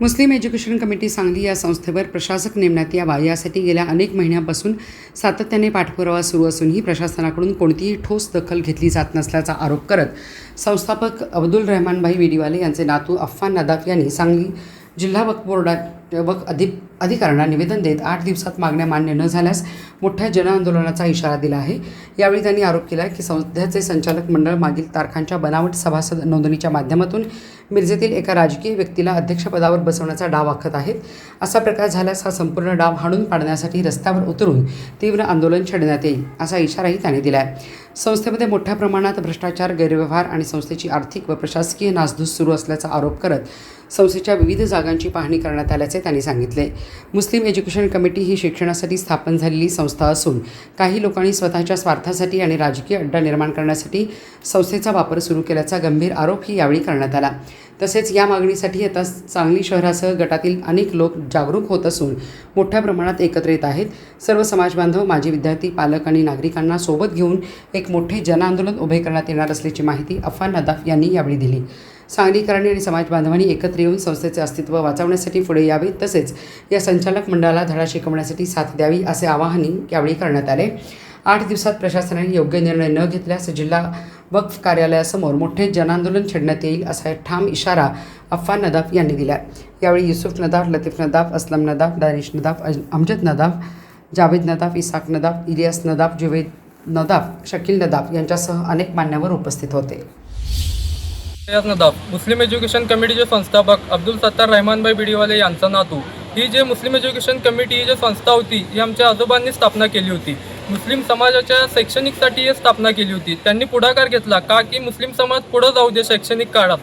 मुस्लिम education committee Sangli या संस्थेवर प्रशासक नेमण्यात यावा यासाठी गेल्या अनेक महिन्यांपासून सातत्याने पाठपुरावा सुरू असूनही प्रशासनाकडून कोणतीही ठोस दखल घेतली जात नसल्याचा आरोप करत संस्थापक अब्दुल रहमान भाई विडीवाले यांचे नातू अफ्फान नदाफ यांनी सांगली जिल्हा वक्फ बोर्डात अधिकाऱ्यांना निवेदन देत 8 दिवसात मागण्या मान्य न झाल्यास मोठ्या जनआंदोलनाचा इशारा दिला आहे। यावेळी त्यांनी आरोप केला की संस्थेचे संचालक मंडळ मागील तारखांच्या बनावट सभासद नोंदणीच्या माध्यमातून मिरजेतील एका राजकीय व्यक्तीला अध्यक्षपदावर बसवण्याचा डाव आखत आहेत। असा प्रकार झाल्यास हा संपूर्ण डाव हाणून पाडण्यासाठी रस्त्यावर उतरून तीव्र आंदोलन छेडण्यात येईल असा इशाराही त्यांनी दिला आहे। संस्थेमध्ये मोठ्या प्रमाणात भ्रष्टाचार, गैरव्यवहार आणि संस्थेची आर्थिक व प्रशासकीय नासधूस सुरू असल्याचा आरोप करत संस्थेच्या विविध जागांची पाहणी करण्यात आल्याचे त्यांनी सांगितले। मुस्लिम एज्युकेशन कमिटी ही शिक्षणासाठी स्थापन झालेली संस्था असून काही लोकांनी स्वतःच्या स्वार्थासाठी आणि राजकीय अड्डा निर्माण करण्यासाठी संस्थेचा वापर सुरू केल्याचा गंभीर आरोपही यावेळी करण्यात आला। तसेच या मागणीसाठी आता सांगली शहरासह गटातील अनेक लोक जागरूक होत असून मोठ्या प्रमाणात एकत्र येत आहेत। सर्व समाजबांधव, माजी विद्यार्थी, पालक आणि नागरिकांना सोबत घेऊन एक मोठे जनआंदोलन उभे करण्यात येणार असल्याची माहिती अफ्फान नदाफ यांनी यावेळी दिली। सांगलीकरांनी आणि समाजबांधवांनी एकत्र येऊन संस्थेचे अस्तित्व वाचवण्यासाठी पुढे यावे, तसेच या संचालक मंडळाला धडा शिकवण्यासाठी साथ द्यावी असे आवाहनही यावेळी करण्यात आले। 8 दिवसात प्रशासनाने योग्य निर्णय न घेतल्यास जिल्हा वक्फ कार्यालयासमोर मोठे जनआंदोलन छेडण्यात येईल असा एक ठाम इशारा अफ्फान नदाफ यांनी दिला। यावेळी युसुफ नदाफ, लतीफ नदाफ, असलम नदाफ, दानिश नदाफ, अमजद नदाफ, जावेद नदाफ, इसाक नदाफ, इलियास नदाफ, जुवेद नदाफ, शकील नदाफ यांच्यासह अनेक मान्यवर उपस्थित होते। नदाफ मुस्लिम एज्युकेशन कमिटीचे संस्थापक अब्दुल सत्तार रहमान भाई बिडीवाले यांचा नातू। ही जे मुस्लिम एज्युकेशन कमिटी ही जी संस्था होती ही आमच्या आजोबांनी स्थापना केली होती। मुस्लिम समाजाच्या शैक्षणिकसाठी ही स्थापना केली होती। त्यांनी पुढाकार घेतला का की मुस्लिम समाज पुढे जाऊ दे शैक्षणिक काळात।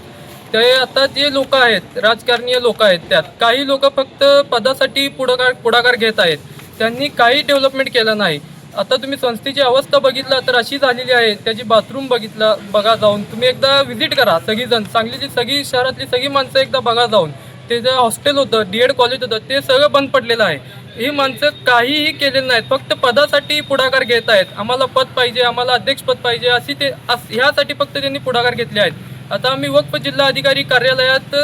ते आता जे लोक आहेत, राजकारणीय लोक आहेत, त्यात काही लोक फक्त पदासाठी पुढाकार घेत आहेत। त्यांनी काही डेव्हलपमेंट केलं नाही। आता तुम्ही संस्थेची अवस्था बघितला तर अशी झालेली आहे, त्याची बाथरूम बघा जाऊन, तुम्ही एकदा व्हिजिट करा सगळीजण, सांगलीची सगळी शहरातली सगळी माणसं एकदा बघा जाऊन। ते जे हॉस्टेल होतं, DED कॉलेज होतं, ते सगळं बंद पडलेलं आहे। ही माणसं काहीही केलेलं नाहीत, फक्त पदासाठी पुढाकार घेत आहेत। आम्हाला पद पाहिजे, आम्हाला अध्यक्षपद पाहिजे अशी ते ह्यासाठी फक्त त्यांनी पुढाकार घेतले आहेत। आता आम्ही वक्फ जिल्हा अधिकारी कार्यालयात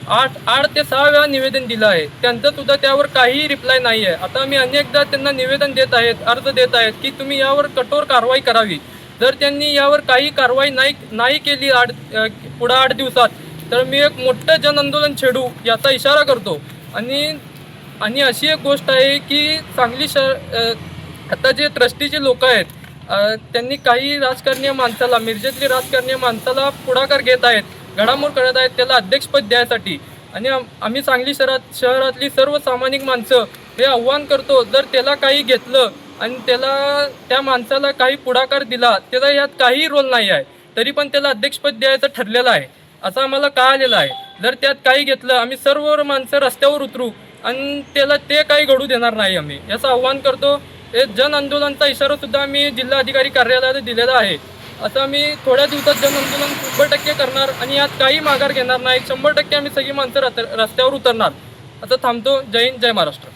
8 ते 6 वेळा निवेदन दिलं आहे, त्यांचं सुद्धा त्यावर काहीही रिप्लाय नाही आहे। आता आम्ही अनेकदा त्यांना निवेदन देत आहेत, अर्ज देत आहेत की तुम्ही यावर कठोर कारवाई करावी। जर त्यांनी यावर काही कारवाई नाही केली पुढे 8 दिवसात तर मी एक मोठं जनआंदोलन छेडू याचा इशारा करतो। आणि अशी एक गोष्ट आहे की सांगली आता जे ट्रस्टीचे लोक आहेत त्यांनी काही राजकारणीय माणसाला, मिरजेतली राजकारणीय माणसाला पुढाकार घेत आहेत, घडामोड करत आहेत त्याला अध्यक्षपद द्यायसाठी। आणि आम्ही सांगली शहरातली सर्व सामान्य माणसं हे आव्हान करतो, जर त्याला काही घेतलं आणि त्या माणसाला काही पुढाकार दिला, त्याचा यात काही रोल नाही आहे, तरी पण त्याला अध्यक्षपद द्यायचं ठरलेलं आहे असं आम्हाला कळालेलं आहे। जर त्यात काही घेतलं आम्ही सर्व माणसं रस्त्यावर उतरू आणि त्याला ते काही घडू देणार नाही आम्ही, याचं आव्हान करतो। हे जन आंदोलनाचा इशारा सुद्धा आम्ही जिल्हा अधिकारी कार्यालयात दिलेला आहे। आता आम्ही थोड्या दिवसात जन आंदोलन 100% करणार आणि यात काही माघार घेणार नाही। 100% आम्ही सगळी माणसं रस्त्यावर उतरणार। आता थांबतो। जय हिंद, जय महाराष्ट्र।